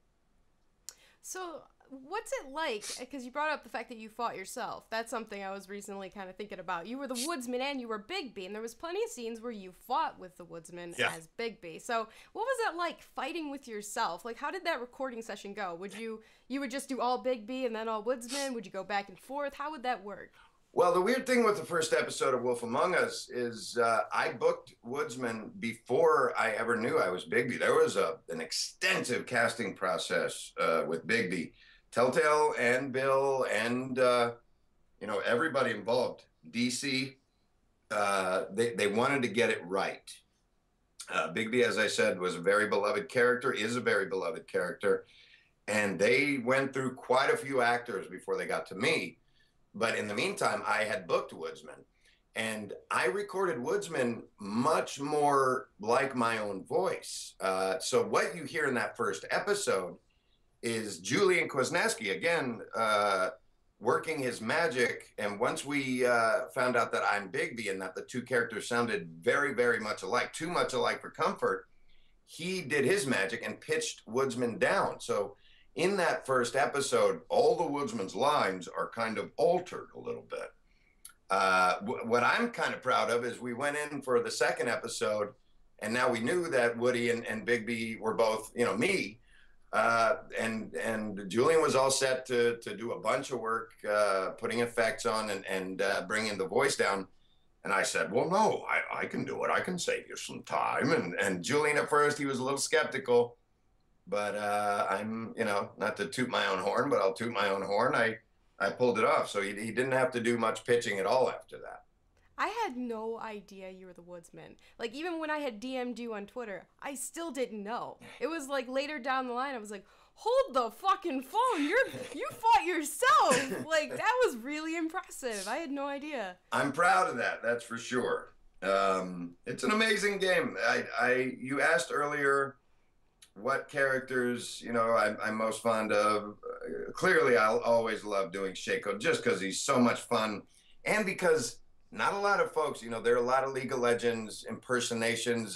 So what's it like? Because you brought up the fact that you fought yourself. That's something I was recently kind of thinking about. You were the woodsman and you were Bigby, and there was plenty of scenes where you fought with the woodsman as Bigby. So what was it like fighting with yourself? Like, how did that recording session go? Would you would just do all Bigby and then all woodsman? Would you go back and forth? How would that work? Well, the weird thing with the first episode of Wolf Among Us is I booked Woodsman before I ever knew I was Bigby. There was an extensive casting process with Bigby. Telltale and Bill and, everybody involved. DC, they wanted to get it right. Bigby, as I said, was a very beloved character, is a very beloved character. And they went through quite a few actors before they got to me. But in the meantime, I had booked Woodsman, and I recorded Woodsman much more like my own voice. So what you hear in that first episode is Julian Kwasniewski, again, working his magic. And once we found out that I'm Bigby and that the two characters sounded very, very much alike, too much alike for comfort, he did his magic and pitched Woodsman down. So in that first episode, all the Woodsman's lines are kind of altered a little bit. What I'm kind of proud of is we went in for the second episode, and now we knew that Woody and Bigby were both, me. And Julian was all set to do a bunch of work, putting effects on and bringing the voice down. And I said, well, no, I can do it. I can save you some time. And Julian, at first, he was a little skeptical. But I'm, not to toot my own horn, but I'll toot my own horn. I pulled it off. So he didn't have to do much pitching at all after that. I had no idea you were the woodsman. Like, even when I had DM'd you on Twitter, I still didn't know. It was like later down the line, I was like, hold the fucking phone. You fought yourself. Like, that was really impressive. I had no idea. I'm proud of that. That's for sure. It's an amazing game. You asked earlier what characters, I'm most fond of. Clearly, I'll always love doing Shaco just because he's so much fun. And because not a lot of folks, there are a lot of League of Legends impersonations,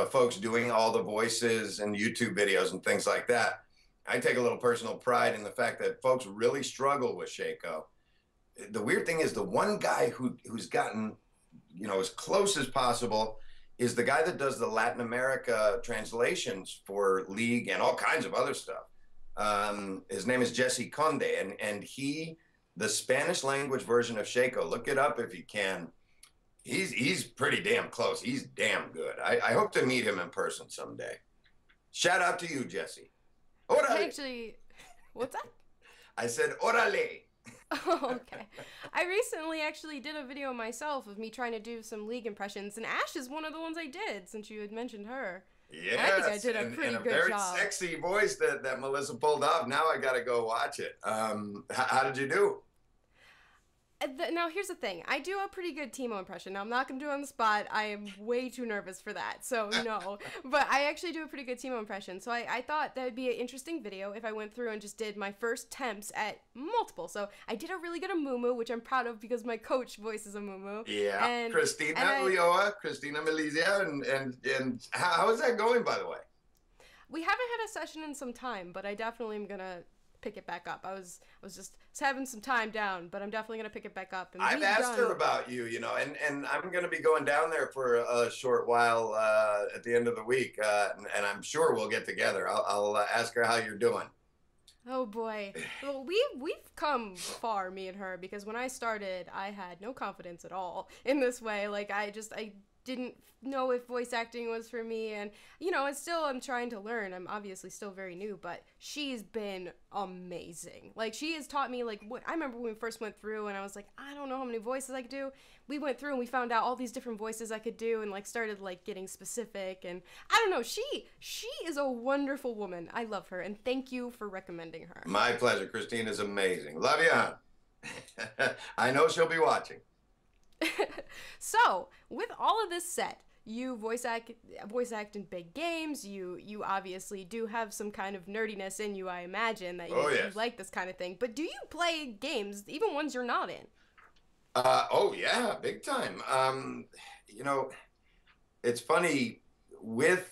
folks doing all the voices and YouTube videos and things like that. I take a little personal pride in the fact that folks really struggle with Shaco. The weird thing is the one guy who's gotten, as close as possible is the guy that does the Latin America translations for League and all kinds of other stuff. His name is Jesse Conde, and he, the Spanish language version of Shaco, look it up if you can. He's pretty damn close. He's damn good. I hope to meet him in person someday. Shout out to you, Jesse. Orale. Actually, what's that? I said, orale. Oh, okay. I recently actually did a video myself of me trying to do some League impressions, and Ash is one of the ones I did, since you had mentioned her. Yes, I think I did a pretty good very job. Sexy voice that Melissa pulled off. Now I got to go watch it. How did you do? Now, here's the thing. I do a pretty good Teemo impression. Now, I'm not going to do it on the spot. I am way too nervous for that, so no. But I actually do a pretty good Teemo impression. So I thought that would be an interesting video if I went through and just did my first attempts at multiple. So I did a really good Amumu, which I'm proud of because my coach voices Amumu. Yeah, and, Christina and Ulloa, Christina Melizia, and how is that going, by the way? We haven't had a session in some time, but I definitely am going to pick it back up. I was just having some time down, but I'm definitely gonna pick it back up. And I've asked her about you, and I'm gonna be going down there for a short while at the end of the week, and I'm sure we'll get together. I'll ask her how you're doing. Oh boy, well we've come far, me and her, because when I started, I had no confidence at all in this way. Like I didn't know if voice acting was for me, and I'm trying to learn. I'm obviously still very new, but she's been amazing. Like she has taught me, like I remember when we first went through and I was like, I don't know how many voices I could do. We went through and we found out all these different voices I could do and like started like getting specific, and I don't know, she is a wonderful woman. I love her, and thank you for recommending her. My pleasure. Christina's amazing. Love you, hon. I know she'll be watching. So, with all of this said, you voice act in big games. You obviously do have some kind of nerdiness in you. I imagine that you like this kind of thing. But do you play games, even ones you're not in? Oh yeah, big time. It's funny with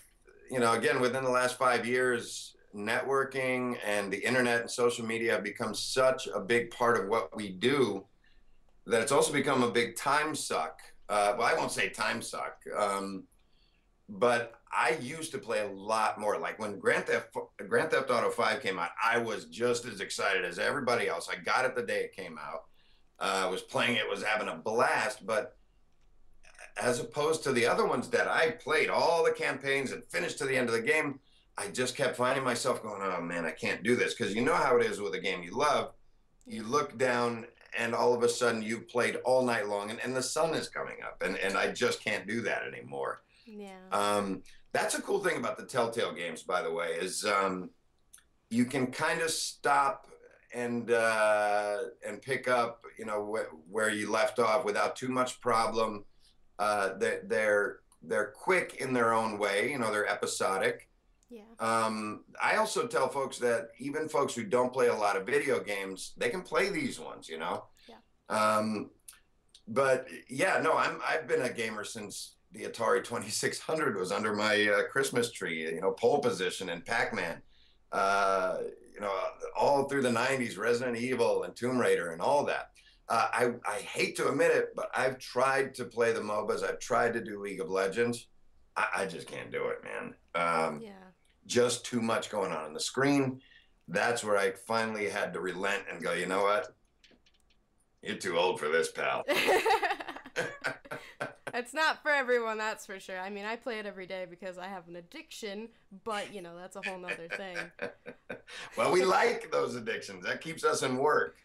again within the last 5 years, networking and the internet and social media have become such a big part of what we do that it's also become a big time suck. Well, I won't say time suck, but I used to play a lot more. Like when Grand Theft Auto 5 came out, I was just as excited as everybody else. I got it the day it came out. Was playing it, was having a blast, but as opposed to the other ones that I played all the campaigns and finished to the end of the game, I just kept finding myself going, oh man, I can't do this. Because you know how it is with a game you love. You look down and all of a sudden you've played all night long and the sun is coming up and I just can't do that anymore. Yeah. That's a cool thing about the Telltale games, by the way, is you can kind of stop and pick up, you know, where you left off without too much problem. They're quick in their own way, you know, they're episodic. Yeah. I also tell folks that even folks who don't play a lot of video games, they can play these ones, you know? Yeah. But yeah, no, I've been a gamer since the Atari 2600 was under my Christmas tree, you know, pole position and Pac-Man, you know, all through the 90s, Resident Evil and Tomb Raider and all that. I hate to admit it, but I've tried to play the MOBAs. I've tried to do League of Legends. I just can't do it, man. Yeah. Just too much going on the screen. That's where I finally had to relent and go, you know what? You're too old for this, pal. It's not for everyone, that's for sure. I mean, I play it every day because I have an addiction, but, you know, that's a whole nother thing. Well, we like those addictions. That keeps us in work.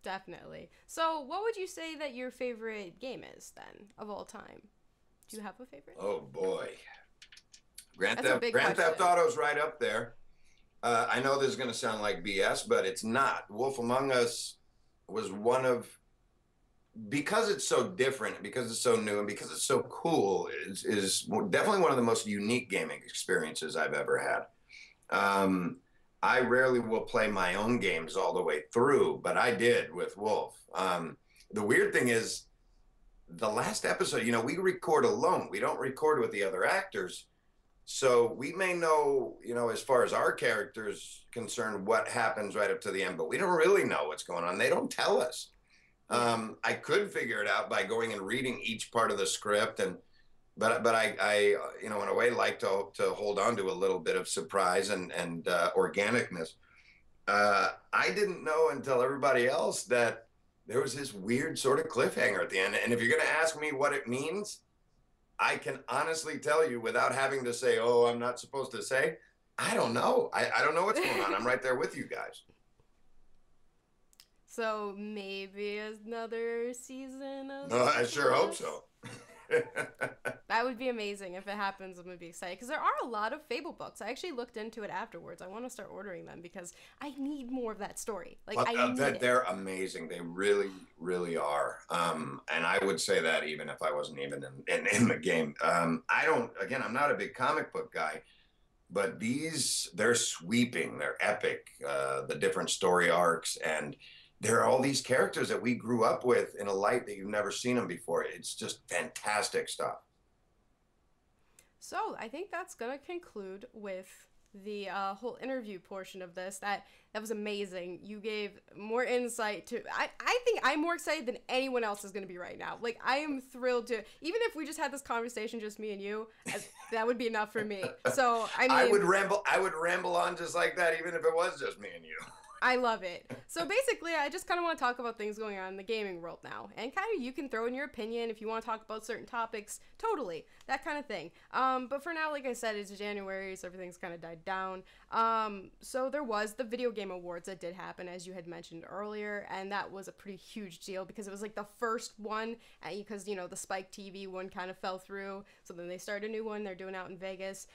Definitely. So, what would you say that your favorite game is, then, of all time? Do you have a favorite? Oh, boy. Grand Theft Auto's right up there. I know this is going to sound like BS, but it's not. Wolf Among Us was one of, because it's so different, because it's so new, and because it's so cool, is definitely one of the most unique gaming experiences I've ever had. I rarely will play my own games all the way through, but I did with Wolf. The weird thing is, the last episode, you know, we record alone. We don't record with the other actors. So we may know, you know, as far as our characters concerned, what happens right up to the end, but we don't really know what's going on. They don't tell us. I could figure it out by going and reading each part of the script, but I you know, in a way, like to hold on to a little bit of surprise and organicness. I didn't know until everybody else that there was this weird sort of cliffhanger at the end. And if you're going to ask me what it means, I can honestly tell you without having to say, oh, I'm not supposed to say. I don't know. I don't know what's going on. I'm right there with you guys. So maybe another season of... No, I sure hope so. That would be amazing. If it happens, I'm going to be excited. Because there are a lot of Fable books. I actually looked into it afterwards. I want to start ordering them because I need more of that story. Like, well, I need it. They're amazing. They really, really are. And I would say that even if I wasn't even in the game. I'm not a big comic book guy. But they're sweeping. They're epic. The different story arcs. And there are all these characters that we grew up with in a light that you've never seen them before. It's just fantastic stuff. So I think that's going to conclude with the whole interview portion of this. That was amazing. You gave more insight to... I think I'm more excited than anyone else is going to be right now. Like, I am thrilled to... Even if we just had this conversation, just me and you, that would be enough for me. So, I mean... I would ramble on just like that, even if it was just me and you. I love it. So basically, I just kind of want to talk about things going on in the gaming world now. And kind of you can throw in your opinion if you want to talk about certain topics. Totally. That kind of thing. But for now, like I said, it's January, so everything's kind of died down. So there was the Video Game Awards that did happen, as you had mentioned earlier. And that was a pretty huge deal because it was like the first one. Because, you know, the Spike TV one kind of fell through. So then they started a new one. They're doing out in Vegas.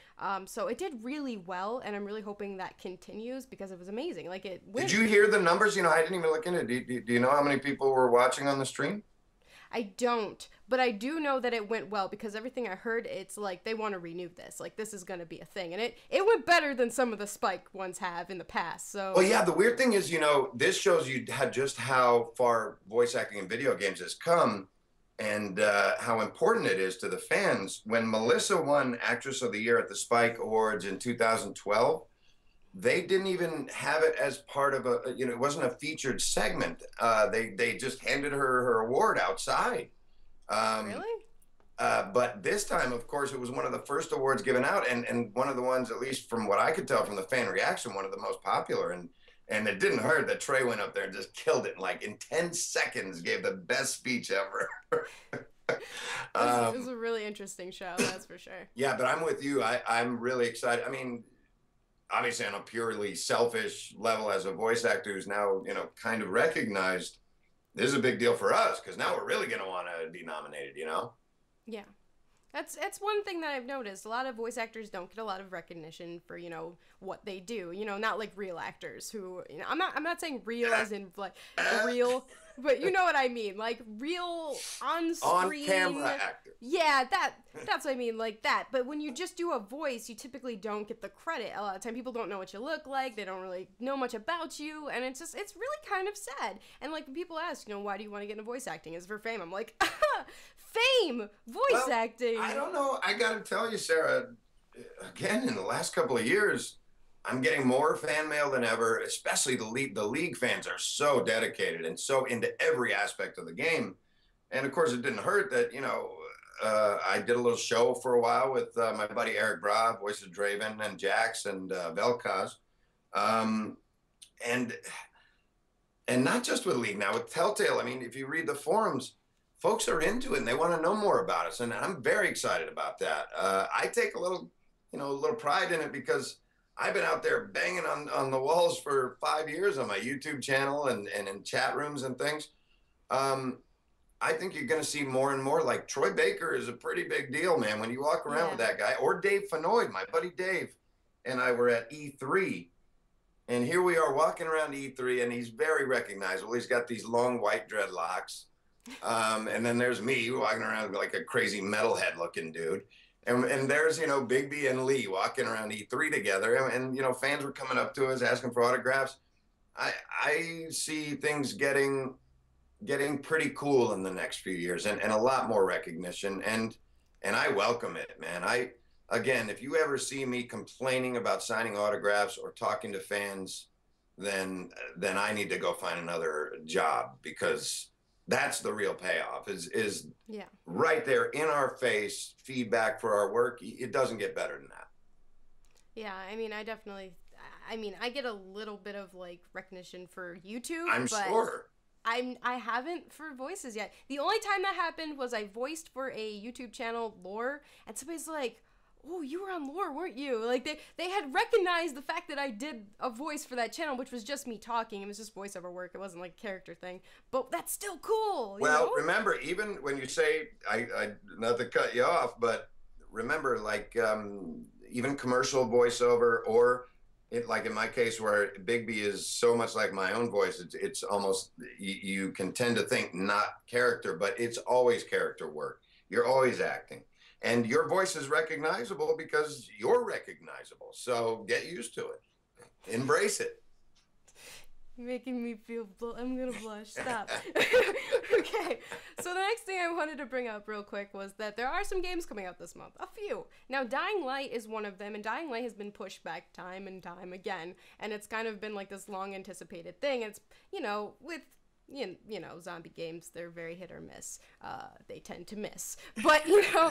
So it did really well. And I'm really hoping that continues because it was amazing. Like, it went. Did you hear the numbers? You know, I didn't even look into it. Do you know how many people were watching on the stream? I don't, but I do know that it went well because everything I heard, it's like they want to renew this. Like, this is going to be a thing. And it went better than some of the Spike ones have in the past. So. Well, yeah, the weird thing is, you know, this shows you just how far voice acting in video games has come and how important it is to the fans. When Melissa won Actress of the Year at the Spike Awards in 2012, they didn't even have it as part of a, you know, it wasn't a featured segment. They just handed her award outside. Um, Really? but this time, of course, it was one of the first awards given out, and one of the ones, at least from what I could tell from the fan reaction, one of the most popular. And it didn't hurt that Trey went up there and just killed it. Like in 10 seconds, gave the best speech ever. It was a really interesting show, that's for sure. Yeah, but I'm with you. I'm really excited. I mean, obviously on a purely selfish level as a voice actor who's now, you know, kind of recognized, this is a big deal for us because now we're really going to want to be nominated, you know? Yeah. That's one thing that I've noticed. A lot of voice actors don't get a lot of recognition for, you know, what they do. You know, not like real actors who, you know, I'm not saying real as in like real, but you know what I mean. Like real on screen. On camera actor. Yeah, that's what I mean, like that. But when you just do a voice, you typically don't get the credit. A lot of time people don't know what you look like. They don't really know much about you, and it's really kind of sad. And like when people ask, you know, why do you want to get into voice acting? Is it for fame? I'm like, fame, voice acting. I don't know. I got to tell you, Sarah, again, in the last couple of years, I'm getting more fan mail than ever, especially the league fans are so dedicated and so into every aspect of the game. And of course, it didn't hurt that, you know, I did a little show for a while with my buddy Eric Bra, voice of Draven, and Jax and Vel'Koz. And not just with League, now with Telltale. I mean, if you read the forums, folks are into it and they want to know more about us. And I'm very excited about that. I take a little pride in it because I've been out there banging on the walls for 5 years on my YouTube channel and in chat rooms and things. I think you're going to see more and more. Like Troy Baker is a pretty big deal, man. When you walk around with that guy, or Dave Fenoyd, my buddy Dave and I were at E3, and here we are walking around E3, and he's very recognizable. He's got these long white dreadlocks. And then there's me walking around like a crazy metalhead looking dude. And there's, you know, Big B and Lee walking around E3 together. And, you know, fans were coming up to us asking for autographs. I see things getting pretty cool in the next few years and a lot more recognition. And I welcome it, man. Again, if you ever see me complaining about signing autographs or talking to fans, then I need to go find another job, because that's the real payoff is right there in our face, feedback for our work. It doesn't get better than that. Yeah, I mean, I get a little bit of like recognition for YouTube. I'm sure. I haven't for voices yet. The only time that happened was I voiced for a YouTube channel, Lore, and somebody's like, oh, you were on Lore, weren't you? Like, they had recognized the fact that I did a voice for that channel, which was just me talking. It was just voiceover work. It wasn't like a character thing. But that's still cool. Well, remember, even when you say, I not to cut you off, but remember, like, even commercial voiceover, or like in my case where Bigby is so much like my own voice, it's almost, you can tend to think not character, but it's always character work. You're always acting. And your voice is recognizable because you're recognizable. So get used to it. Embrace it. You're making me feel, I'm going to blush. Stop. Okay. So the next thing I wanted to bring up real quick was that there are some games coming out this month. A few. Now, Dying Light is one of them, and Dying Light has been pushed back time and time again. And it's kind of been like this long anticipated thing. It's, you know, with zombie games, they're very hit or miss. They tend to miss. But, you know,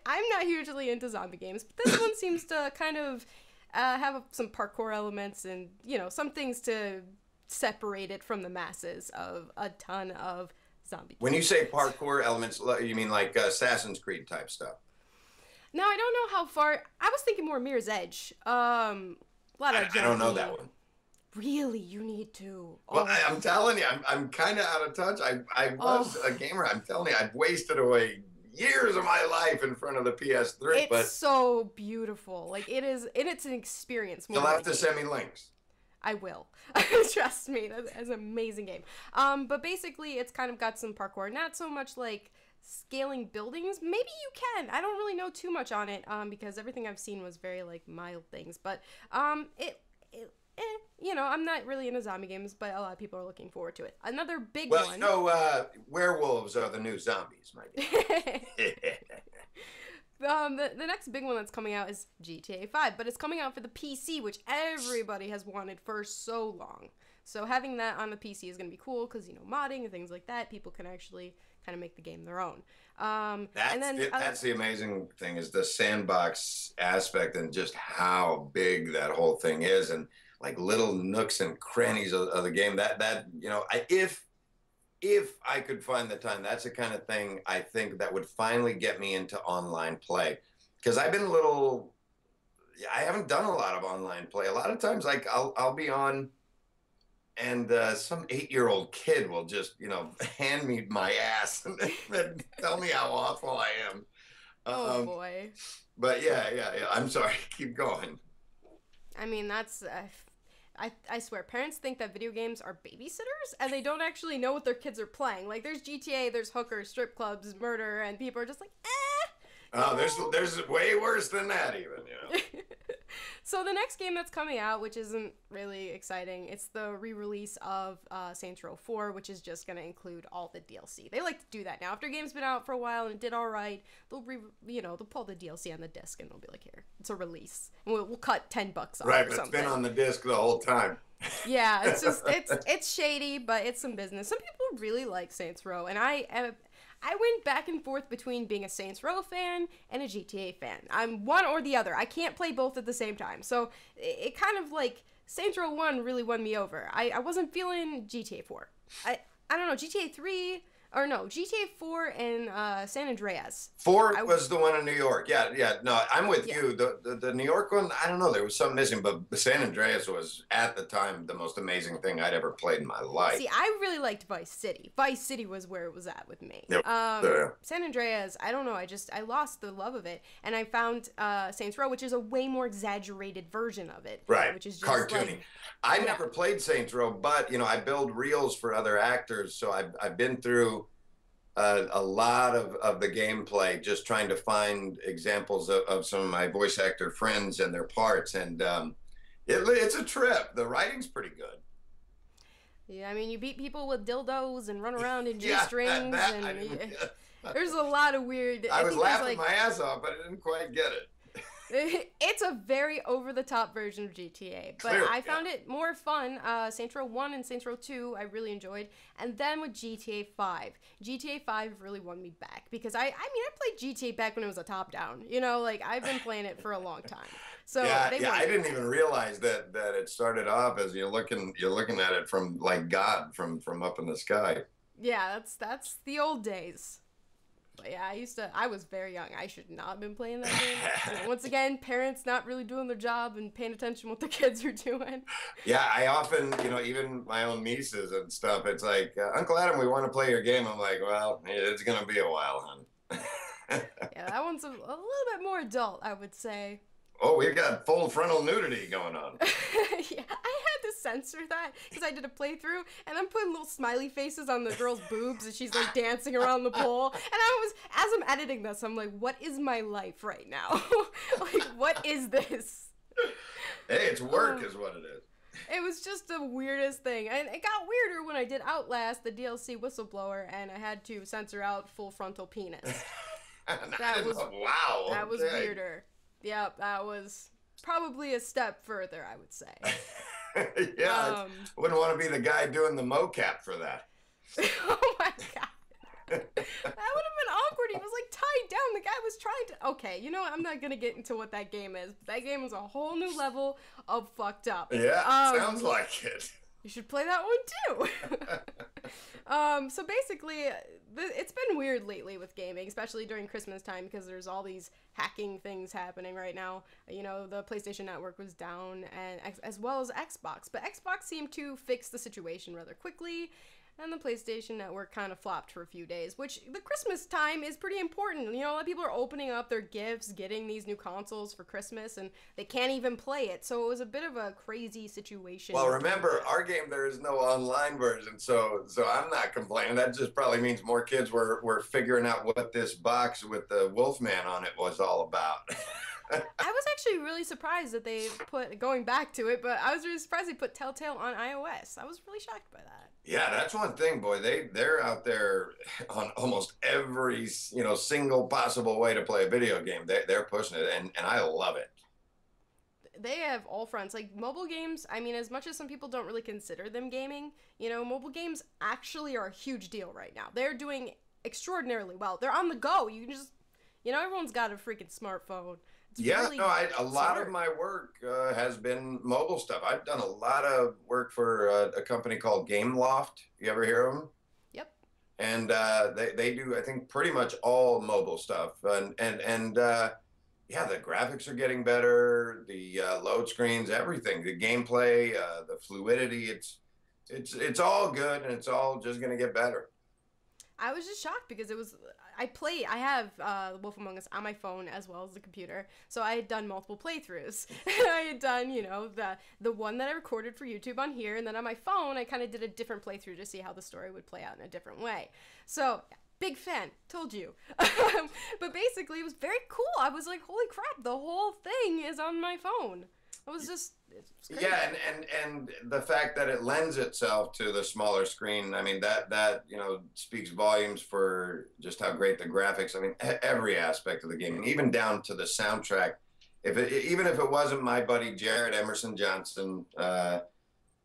I'm not hugely into zombie games, but this one seems to kind of have some parkour elements and, you know, some things to separate it from the masses of a ton of zombie games. When you say parkour elements, you mean like Assassin's Creed type stuff? Now, I don't know how far. I was thinking more Mirror's Edge. A lot of I don't know that one. Really, you need to. Well, I'm telling you, I'm kind of out of touch. I was a gamer. I'm telling you, I've wasted away years of my life in front of the PS3. It's so beautiful. Like, it is, and it's an experience. You'll have to send me links. I will. Trust me, that's an amazing game. But basically, it's kind of got some parkour. Not so much like scaling buildings. Maybe you can. I don't really know too much on it, because everything I've seen was very like mild things. But you know, I'm not really into zombie games, but a lot of people are looking forward to it. Another big one. Well, so werewolves are the new zombies, my dear. The next big one that's coming out is GTA 5, but it's coming out for the PC, which everybody has wanted for so long. So having that on the PC is going to be cool because, modding and things like that, people can actually kind of make the game their own. That's the amazing thing is the sandbox aspect and just how big that whole thing is, and like little nooks and crannies of the game. If I could find the time, that's the kind of thing I think that would finally get me into online play. Because I haven't done a lot of online play. A lot of times, like I'll be on, and some 8-year-old kid will just, hand me my ass and tell me how awful I am. Oh boy. But yeah. I'm sorry. Keep going. I mean, that's. I swear, parents think that video games are babysitters, and they don't actually know what their kids are playing. Like, there's GTA, there's hookers, strip clubs, murder, and people are just like, Oh, there's way worse than that even, So the next game that's coming out, which isn't really exciting, it's the re-release of Saints Row 4, which is just going to include all the DLC. They like to do that now. After a game's been out for a while and it did all right, they'll pull the DLC on the disc and they'll be like, here, it's a release. And we'll cut $10 off right, or but something. it's been on the disc the whole time. Yeah, it's just it's shady, but it's some business. Some people really like Saints Row, and I went back and forth between being a Saints Row fan and a GTA fan. I'm one or the other. I can't play both at the same time. So it kind of like Saints Row 1 really won me over. I wasn't feeling GTA 4. I don't know, GTA 3 or no, GTA 4 and San Andreas. 4 was the one in New York. Yeah. No, I'm with you. The New York one, I don't know. There was something missing, but San Andreas was at the time the most amazing thing I'd ever played in my life. See, I really liked Vice City. Vice City was where it was at with me. Yep. San Andreas, I don't know. I lost the love of it, and I found Saints Row, which is a way more exaggerated version of it. Right. Which is just cartoony. I never played Saints Row, but I build reels for other actors, so I've been through a lot of the gameplay, just trying to find examples of some of my voice actor friends and their parts, and it's a trip. The writing's pretty good. Yeah, I mean, you beat people with dildos and run around in G-strings, and there's a lot of weird. I was laughing my ass off, but I didn't quite get it. It's a very over-the-top version of GTA, but I found it more fun. Saints Row 1 and Saints Row 2 I really enjoyed, and then with GTA 5. GTA 5 really won me back, because I played GTA back when it was a top-down. I've been playing it for a long time. So I didn't even realize that it started off as you're looking at it from like God from up in the sky. Yeah, that's the old days. But yeah, I was very young. I should not have been playing that game. Once again, parents not really doing their job and paying attention to what the kids are doing. Yeah, I often, even my own nieces and stuff, it's like, Uncle Adam, we want to play your game. I'm like, well, it's going to be a while, hon. Yeah, that one's a little bit more adult, I would say. Oh, we've got full frontal nudity going on. Yeah, I had to censor that because I did a playthrough, and I'm putting little smiley faces on the girl's boobs, and she's like dancing around the pole. And as I'm editing this, I'm like, what is my life right now? Like, what is this? Hey, it's work is what it is. It was just the weirdest thing. And it got weirder when I did Outlast, the DLC Whistleblower, and I had to censor out full frontal penis. Wow. That was weirder. Yep, that was probably a step further, I would say. Yeah, wouldn't want to be the guy doing the mocap for that. Oh my god. That would have been awkward. He was like tied down. The guy was trying to... Okay, you know what? I'm not going to get into what that game is. That game is a whole new level of fucked up. Yeah, sounds like it. You should play that one too. So basically, it's been weird lately with gaming, especially during Christmas time, because there's all these hacking things happening right now. The PlayStation Network was down, and as well as Xbox. But Xbox seemed to fix the situation rather quickly, and the PlayStation Network kind of flopped for a few days, which the Christmas time is pretty important. A lot of people are opening up their gifts, getting these new consoles for Christmas, and they can't even play it. So it was a bit of a crazy situation. Well, remember, our game, there is no online version, so I'm not complaining. That just probably means more kids were figuring out what this box with the Wolfman on it was all about. I was actually really surprised that they put, going back to it, but I was really surprised they put Telltale on iOS. I was really shocked by that. Yeah, that's one thing, boy. They're out there on almost every, single possible way to play a video game. They're pushing it, and I love it. They have all fronts. Like, mobile games, I mean, as much as some people don't really consider them gaming, mobile games actually are a huge deal right now. They're doing extraordinarily well. They're on the go. You can just, everyone's got a freaking smartphone. It's really a lot of my work has been mobile stuff. I've done a lot of work for a company called Gameloft. You ever hear of them? Yep. And they do, I think, pretty much all mobile stuff. And yeah, the graphics are getting better, the load screens, everything, the gameplay, the fluidity. It's all good, and it's all just gonna get better. I was just shocked because I have Wolf Among Us on my phone as well as the computer, so I had done multiple playthroughs. I had done, the one that I recorded for YouTube on here, and then on my phone, I kind of did a different playthrough to see how the story would play out in a different way. So, big fan, told you. But basically, it was very cool. I was like, holy crap, the whole thing is on my phone. It's crazy. Yeah, and the fact that it lends itself to the smaller screen, I mean, that speaks volumes for just how great the graphics, I mean, every aspect of the game, even down to the soundtrack. Even if it wasn't my buddy Jared Emerson Johnson,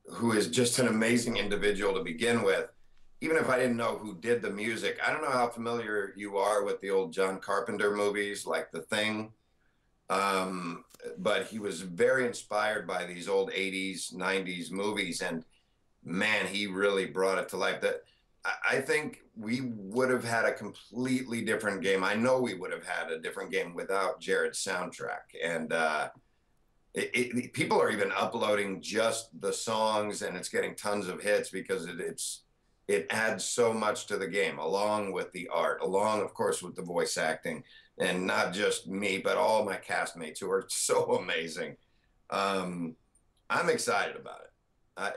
who is just an amazing individual to begin with, even if I didn't know who did the music, I don't know how familiar you are with the old John Carpenter movies like The Thing. But he was very inspired by these old 80s, 90s movies, and man, he really brought it to life. That I think we would have had a completely different game. I know we would have had a different game without Jared's soundtrack. And people are even uploading just the songs, and it's getting tons of hits because it adds so much to the game, along with the art, along, of course, with the voice acting. And not just me, but all my castmates who are so amazing. I'm excited about it.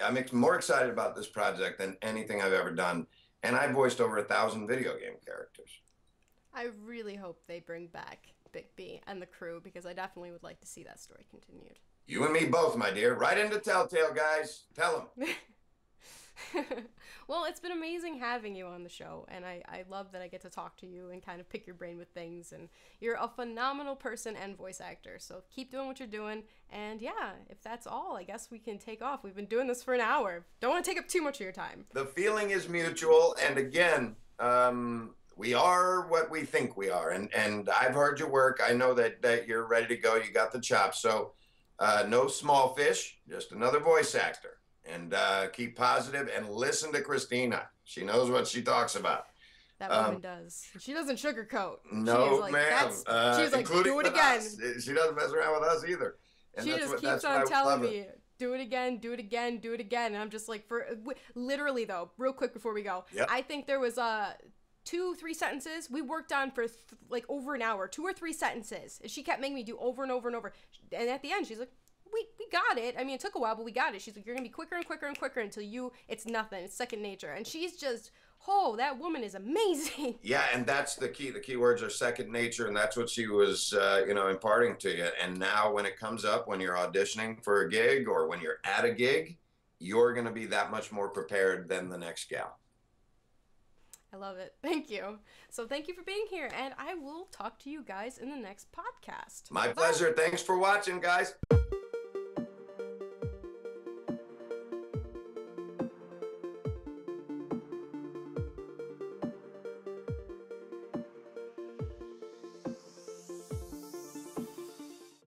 I'm more excited about this project than anything I've ever done. And I voiced over 1,000 video game characters. I really hope they bring back Big B and the crew, because I definitely would like to see that story continued. You and me both, my dear. Right into Telltale, guys. Tell them. Well, it's been amazing having you on the show, and I love that I get to talk to you and kind of pick your brain with things, and you're a phenomenal person and voice actor, so keep doing what you're doing. And yeah, if that's all, I guess we can take off. We've been doing this for an hour. Don't want to take up too much of your time. The feeling is mutual, and again, we are what we think we are, and I've heard your work. I know that you're ready to go. You got the chops, so no small fish, just another voice actor. And keep positive and listen to Christina. She knows what she talks about. That woman does. She doesn't sugarcoat. No, like, ma'am. She's like, do it again. She doesn't mess around with us either. And she just keeps on telling me, do it again, do it again, do it again. And I'm just like, literally though, real quick before we go, yep. I think there was 2-3 sentences we worked on for like over an hour, 2 or 3 sentences. And she kept making me do over and over and over. And at the end, she's like, we got it. I mean, it took a while, but we got it. She's like, you're going to be quicker and quicker and quicker until it's nothing. It's second nature. And she's just, that woman is amazing. Yeah, and that's the key. The key words are second nature, and that's what she was, imparting to you. And now when it comes up, when you're auditioning for a gig or when you're at a gig, you're going to be that much more prepared than the next gal. I love it. Thank you. So thank you for being here, and I will talk to you guys in the next podcast. My pleasure. Thanks for watching, guys.